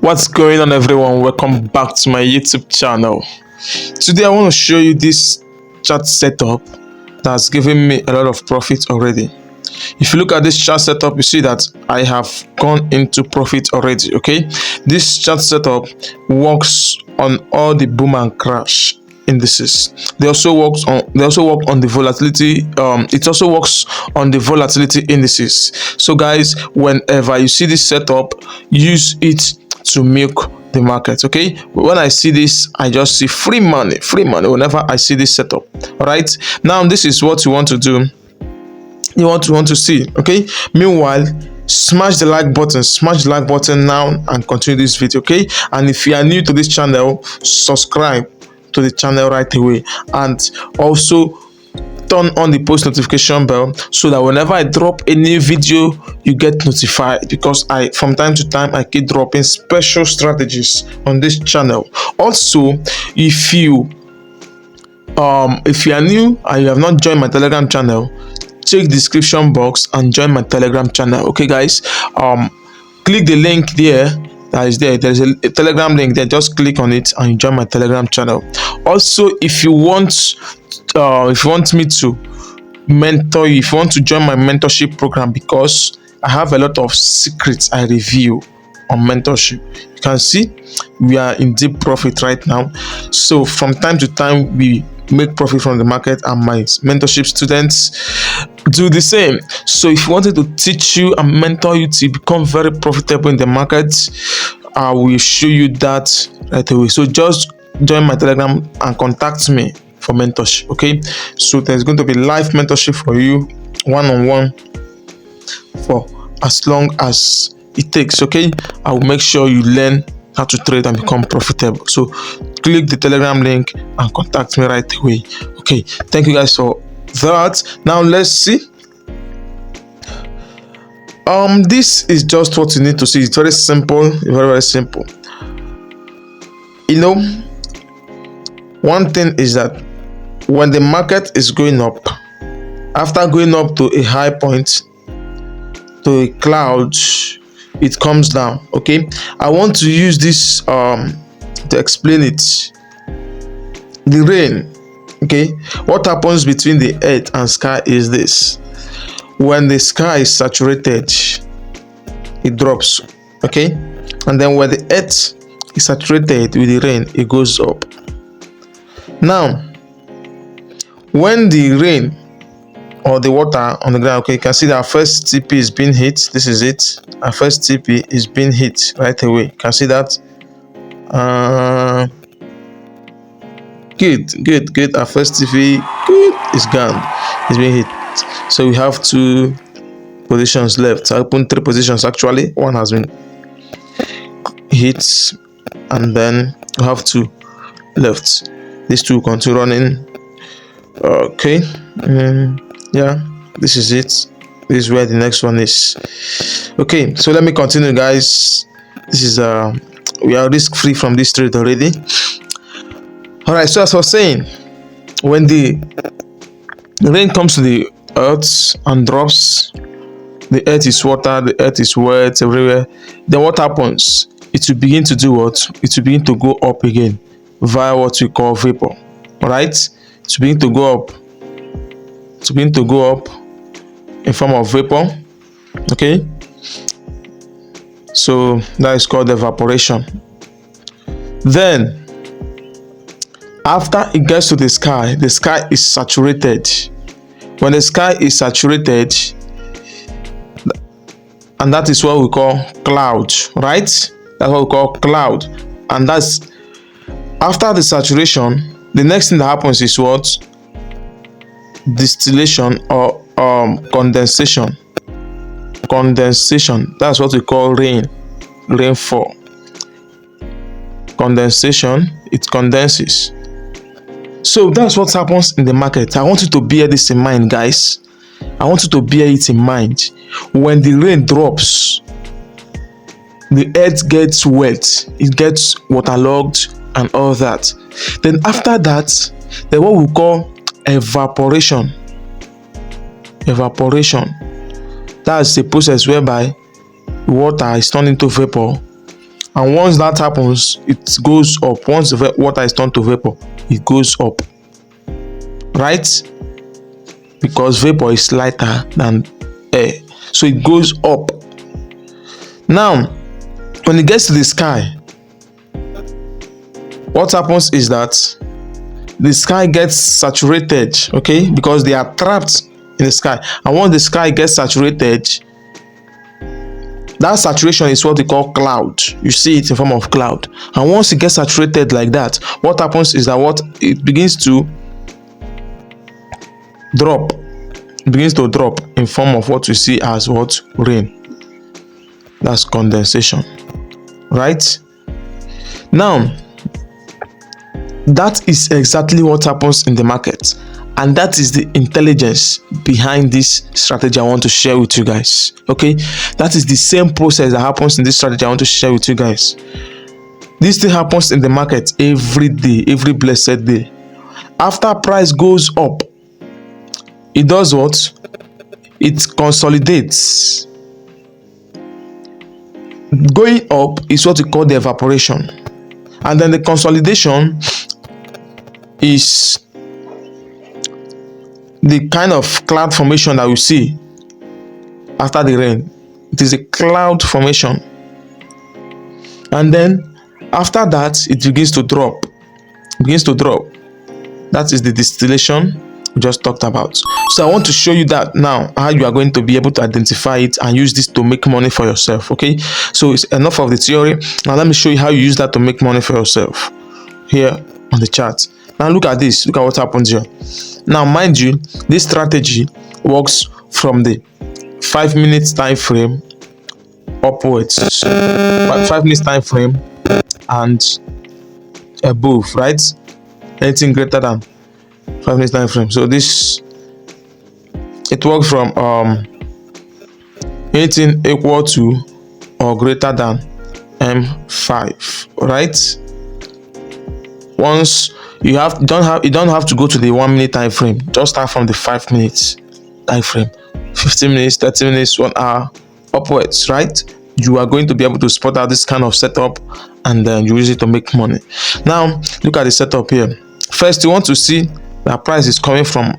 What's going on, everyone? Welcome back to my YouTube channel. Today I want to show you this chart setup that's giving me a lot of profit already. If you look at this chart setup, you see that I have gone into profit already. Okay, this chart setup works on all the boom and crash indices. They also work on the volatility. It also works on the volatility indices. So guys, whenever you see this setup, use it to milk the market. Okay, when I see this, I just see free money whenever I see this setup. All right, now this is what you want to do. You want to see. Okay, meanwhile, smash the like button now and continue this video. Okay, and if you are new to this channel, subscribe to the channel right away, and also turn on the post notification bell so that whenever I drop a new video, you get notified, because from time to time I keep dropping special strategies on this channel. Also, if you are new and you have not joined my Telegram channel, check the description box and join my Telegram channel. Okay guys, click the link there that is there. There's a Telegram link there. Just click on it and join my Telegram channel. Also, if you want me to mentor you, if you want to join my mentorship program, because I have a lot of secrets I reveal on mentorship. You can see we are in deep profit right now, so from time to time we make profit from the market, and my mentorship students do the same. So if you wanted to teach you and mentor you to become very profitable in the market, I will show you that right away. So just join my Telegram and contact me for mentorship. Okay, so there's going to be live mentorship for you, one-on-one, for as long as it takes. Okay, I will make sure you learn how to trade and become profitable. So click the Telegram link and contact me right away. Okay, thank you guys for that. Now let's see. This is just what you need to see. It's very simple, very simple. You know, one thing is that when the market is going up, after going up to a high point, to a cloud, it comes down. Okay, I want to use this to explain it. The rain. Okay, what happens between the earth and sky is this: when the sky is saturated, it drops. Okay, and then when the earth is saturated with the rain, it goes up. Now, when the rain or the water on the ground, okay, you can see that our first TP is being hit. This is it. Our first TP is being hit right away. You can see that. Good. Our first TP is gone. It's being hit. So we have 2 positions left. I opened 3 positions actually. One has been hit, and then we have 2 left. These 2 continue running. Okay. Yeah, this is it. This is where the next one is. Okay, so let me continue, guys. This is we are risk free from this trade already. All right, so as I was saying, when the rain comes to the earth and drops, the earth is water, the earth is wet everywhere, then what happens? It will begin to do what? It will begin to go up again via what we call vapor. All right, it will begin to go up. To begin to go up in form of vapor. Okay, so that is called evaporation. Then after it gets to the sky is saturated. When the sky is saturated, and that is what we call cloud, right? That's what we call cloud. And that's after the saturation, the next thing that happens is what? Distillation or condensation. That's what we call rainfall. Condensation, it condenses. So that's what happens in the market. I want you to bear this in mind, guys. I want you to bear it in mind. When the rain drops, the earth gets wet, it gets waterlogged and all that. Then after that, there's what we call evaporation. That's the process whereby water is turned into vapor and once that happens, it goes up. Once the water is turned to vapor, it goes up, right? Because vapor is lighter than air, so it goes up. Now when it gets to the sky, what happens is that the sky gets saturated, okay, because they are trapped in the sky. And once the sky gets saturated, that saturation is what we call cloud. You see it in form of cloud. And once it gets saturated like that, what happens is that it begins to drop. It begins to drop in form of what we see as what? Rain. That's condensation, right? Now that is exactly what happens in the market, and that is the intelligence behind this strategy I want to share with you guys. Okay, that is the same process that happens in this strategy I want to share with you guys. This thing happens in the market every day, every blessed day. After price goes up, it does what? It consolidates. Going up is what we call the evaporation, and then the consolidation is the kind of cloud formation that you see after the rain. It is a cloud formation, and then after that it begins to drop. That is the distillation we just talked about. So I want to show you that now, how you are going to be able to identify it and use this to make money for yourself. Okay, so it's enough of the theory. Now let me show you how you use that to make money for yourself here on the chart. Now look at this. Look at what happens here. Now mind you, this strategy works from the 5 minutes time frame upwards. 5 minutes time frame and above, right? Anything greater than 5 minutes time frame. So this, it works from anything equal to or greater than M5, right? Once you don't have to go to the 1 minute time frame. Just start from the 5 minutes time frame, 15 minutes, 30 minutes, 1 hour upwards, right? You are going to be able to spot out this kind of setup, and then you use it to make money. Now look at the setup here. First, you want to see that price is coming from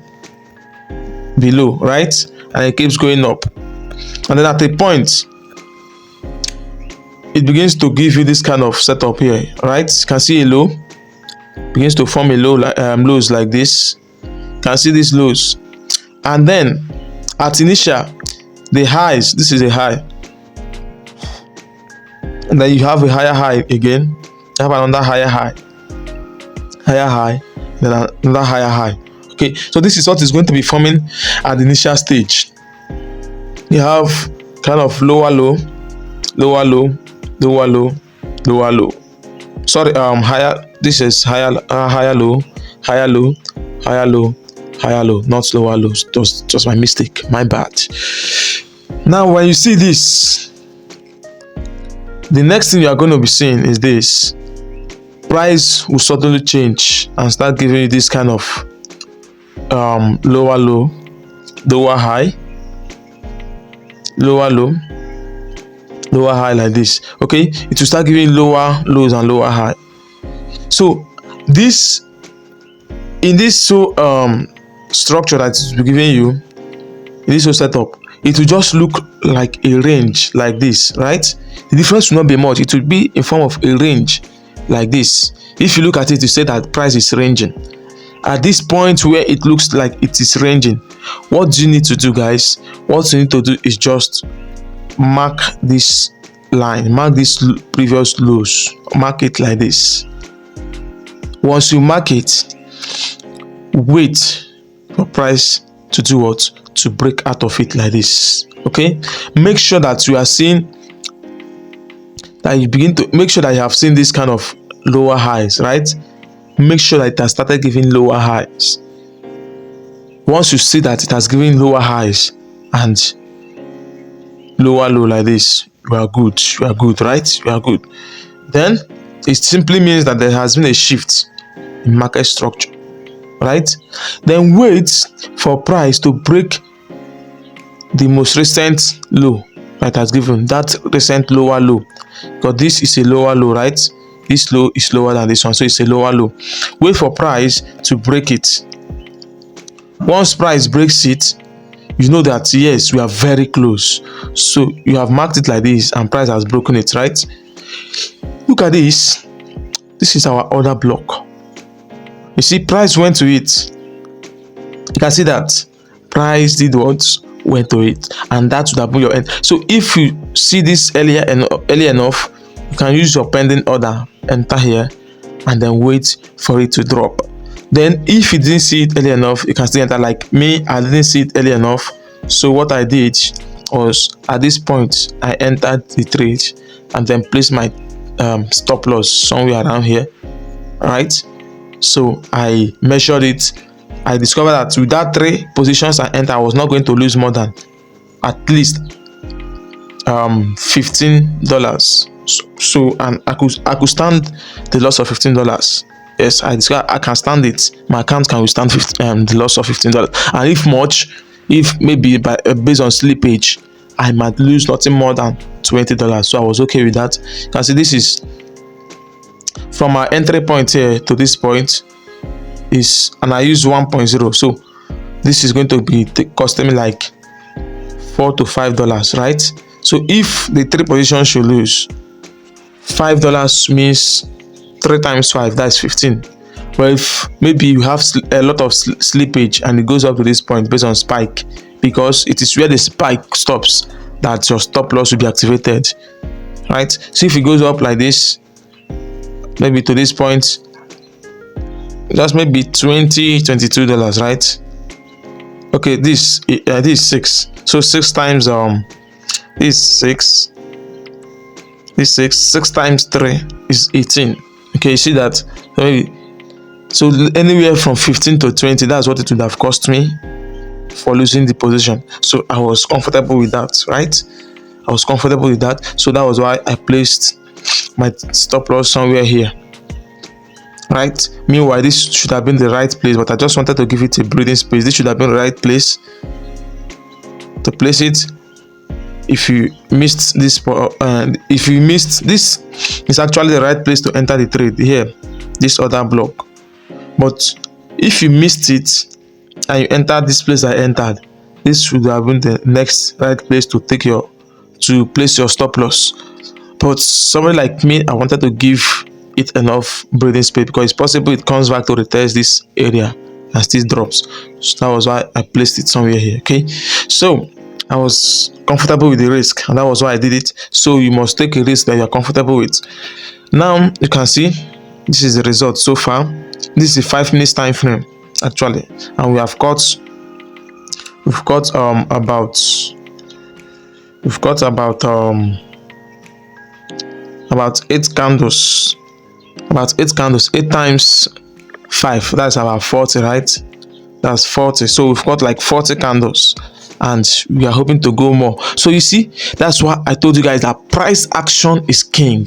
below, right? And it keeps going up, and then at a point it begins to give you this kind of setup here, right? You can see a low, begins to form a low, lows like this. You can see these lows, and then at initial, the highs, this is a high, and then you have a higher high again. You have another higher high, then another higher high. Okay, so this is what is going to be forming at the initial stage. You have kind of lower low, lower low, lower low, lower low. Sorry, higher. This is higher, higher low, higher low, higher low, higher low, not lower lows. Just my mistake, my bad. Now when you see this, the next thing you are going to be seeing is this. Price will suddenly change and start giving you this kind of lower low, lower high, lower low, lower high like this. Okay, it will start giving lower lows and lower high. So this, in this structure that is giving you, in this setup, it will just look like a range like this, right? The difference will not be much. It will be in form of a range like this. If you look at it, you say that price is ranging. At this point where it looks like it is ranging, what do you need to do, guys? What you need to do is just mark this line, mark this previous lows, mark it like this. Once you mark it, wait for price to do what? To break out of it like this. Okay, make sure that you are seeing that you begin to make sure that you have seen this kind of lower highs, right? Make sure that it has started giving lower highs. Once you see that it has given lower highs and lower low like this, you are good, right? You are good. Then it simply means that there has been a shift in market structure, right? Then wait for price to break the most recent low that has given that recent lower low, because this is a lower low, right? This low is lower than this one, so it's a lower low. Wait for price to break it. Once price breaks it, you know that yes, we are very close. So you have marked it like this and price has broken it, right? Look at this. This is our order block. You see, price went to it. You can see that price did what? Went to it, and that would have been your end. So if you see this early enough, you can use your pending order, enter here, and then wait for it to drop. Then if you didn't see it early enough, you can still enter. Like me, I didn't see it early enough, so what I did was at this point I entered the trade and then placed my stop loss somewhere around here, right? So I measured it. I discovered that with that 3 positions I entered, I was not going to lose more than at least $15. So and I could stand the loss of $15. Yes, I discovered I can stand it. My account can withstand the loss of $15. And if much, if maybe based on slippage, I might lose nothing more than $20. So I was okay with that. You can see this is from our entry point here to this point is, and I use 1.0. So this is going to be costing me like $4 to $5, right? So if the 3 positions should lose, $5 means 3 times 5, that's 15. But if maybe you have a lot of slippage and it goes up to this point based on spike, because it is where the spike stops that your stop loss will be activated, right? So if it goes up like this, maybe to this point, that's maybe $22, right? Okay, this is 6. So 6 times is 6. This 6 times 3 is 18. Okay, you see that? So anywhere from 15 to 20, that's what it would have cost me for losing the position. So I was comfortable with that, right? I was comfortable with that. So that was why I placed my stop loss somewhere here, right? Meanwhile, this should have been the right place, but I just wanted to give it a breathing space. This should have been the right place to place it. If you missed this, this is actually the right place to enter the trade here, this other block. But if you missed it and you entered this place I entered, this should have been the next right place to place your stop loss. But somebody like me, I wanted to give it enough breathing space, because it's possible it comes back to retest this area and still drops. So that was why I placed it somewhere here. Okay, so I was comfortable with the risk, and that was why I did it. So you must take a risk that you are comfortable with. Now you can see this is the result so far. This is a 5 minutes time frame actually, and we've got about 8 candles. About 8 candles, 8 times 5, that's about 40, right? That's 40. So we've got like 40 candles, and we are hoping to go more. So you see, that's why I told you guys that price action is king.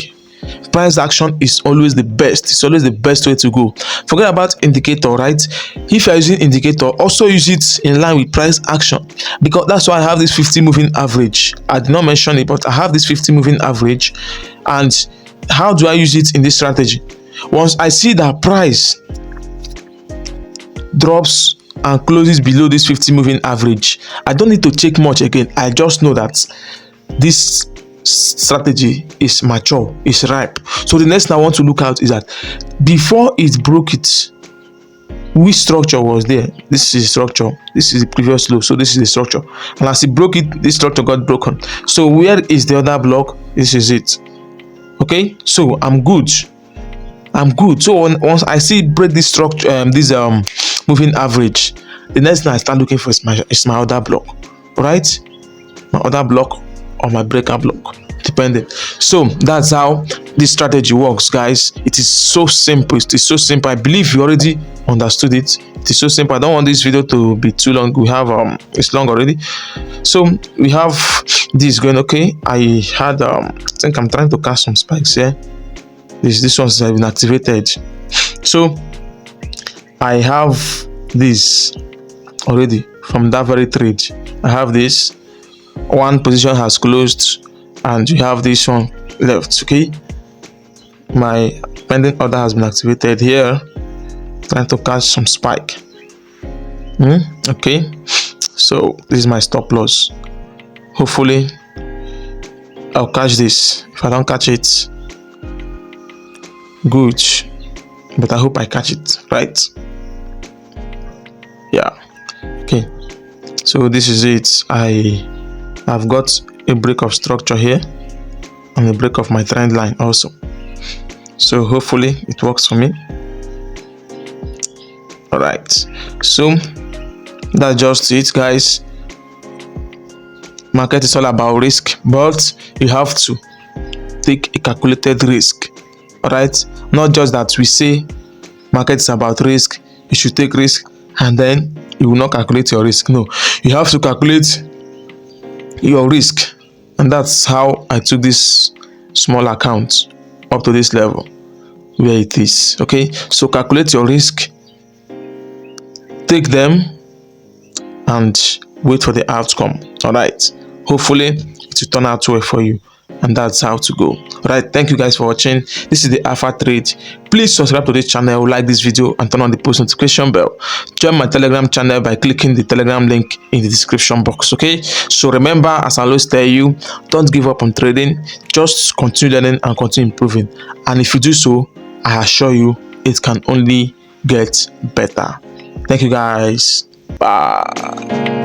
Price action is always the best. It's always the best way to go. Forget about indicator, right? If you're using indicator, also use it in line with price action, because that's why I have this 50 moving average. I did not mention it, but I have this 50 moving average. And how do I use it in this strategy? Once I see that price drops and closes below this 50 moving average, I don't need to check much again. I just know that this strategy is mature, is ripe. So the next thing I want to look at is that before it broke it, which structure was there? This is the structure, this is the previous low, so this is the structure, and as it broke it, this structure got broken. So where is the other block? This is it. Okay, so I'm good. So once I see break this structure, this moving average, the next thing I start looking for is my other block, right? My other block or my breakout block, depending. So that's how this strategy works, guys. It is so simple. It is so simple. I believe you already understood it. It is so simple. I don't want this video to be too long. We have it's long already. So we have this going. Okay, I had I think I'm trying to catch some spikes here. This one's been activated. So I have this already from that very trade. I have this. one position has closed and you have this one left. Okay, my pending order has been activated here, trying to catch some spike. Okay, so this is my stop loss. Hopefully I'll catch this. If I don't catch it, good, but I hope I catch it, right? Yeah. Okay, so this is it. I've got a break of structure here and a break of my trend line also, so hopefully it works for me. All right, so that's just it, guys. Market is all about risk, but you have to take a calculated risk. All right, not just that we say market is about risk, you should take risk and then you will not calculate your risk. No, you have to calculate your risk, and that's how I took this small account up to this level where it is. Okay, so calculate your risk, take them, and wait for the outcome. All right, hopefully it will turn out well for you, and that's how to go. All right, thank you guys for watching. This is the Alpha Trade. Please subscribe to this channel, like this video, and turn on the post notification bell. Join my Telegram channel by clicking the Telegram link in the description box. Okay, so remember, as I always tell you, don't give up on trading, just continue learning and continue improving, and if you do so, I assure you it can only get better. Thank you guys. Bye.